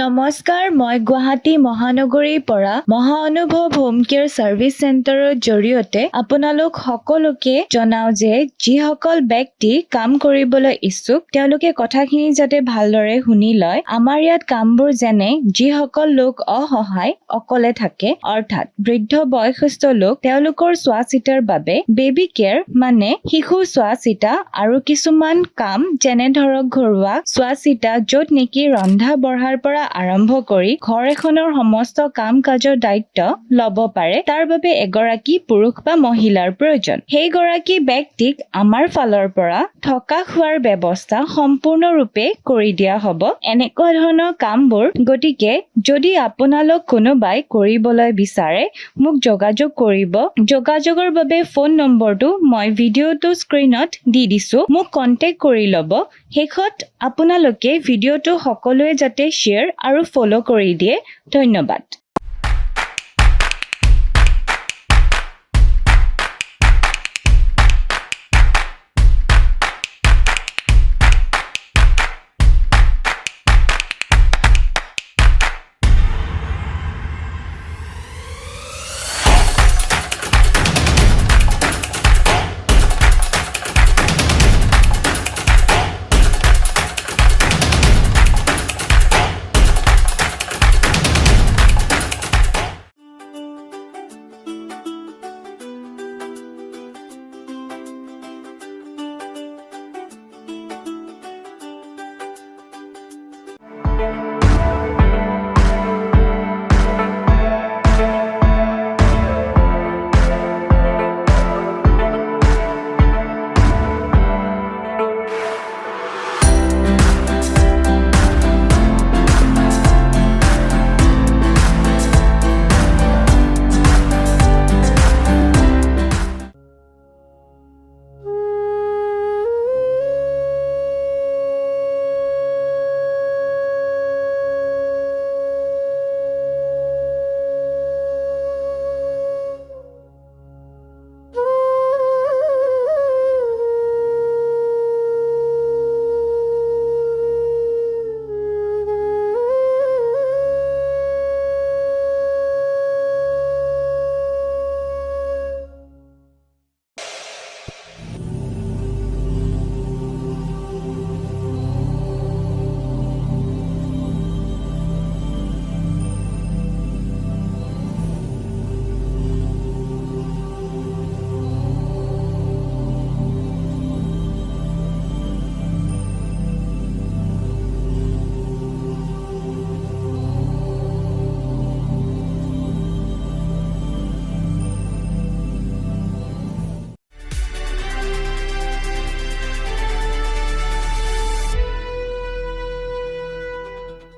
নমস্কাৰ, মই গুৱাহাটী মহানগৰীৰ পৰা মহানুভৱ হোম কেয়াৰ সাৰ্ভিস চেণ্টাৰৰ জৰিয়তে আপোনালোক সকলোকে জনাও যে যিসকল ব্যক্তি কাম কৰিবলৈ ইচ্ছুক তেওঁলোকে কথাখিনি যাতে ভালদৰে শুনি লয়। আমাৰ ইয়াত কামবোৰ যেনে যিসকল লোক অসহায় অকলে থাকে অৰ্থাৎ বৃদ্ধ বয়সস্থ লোক তেওঁলোকৰ চোৱা চিতাৰ বাবে বেবী কেয়াৰ মানে শিশু চোৱা চিতা আৰু কিছুমান কাম যেনে ধৰক ঘৰুৱা চোৱা চিতা য'ত নেকি ৰন্ধা বঢ়াৰ পৰা আৰম্ভ কৰি ঘৰ এখনৰ সমস্ত কাম কাজৰ দায়িত্ব ল'ব পাৰে তাৰ বাবে এগৰাকী পুৰুষ বা মহিলাৰ প্ৰয়োজন। সেই গৰাকী ব্যক্তিক আমাৰ ফালৰ পৰা থকা খোৱাৰ ব্যৱস্থা সম্পূৰ্ণৰূপে কৰি দিয়া হ'ব এনেকুৱা ধৰণৰ কামবোৰ। গতিকে যদি আপোনালোক কোনোবাই কৰিবলৈ বিচাৰে মোক যোগাযোগ কৰিব। যোগাযোগৰ বাবে ফোন নম্বৰটো মই ভিডিঅ'টো স্ক্ৰীনত দি দিছো, মোক কন্টেক্ট কৰি ল'ব। শেষত আপোনালোকে ভিডিঅ'টো সকলোৱে যাতে শ্বেয়াৰ আৰু ফলো কৰি দিয়ে। ধন্যবাদ।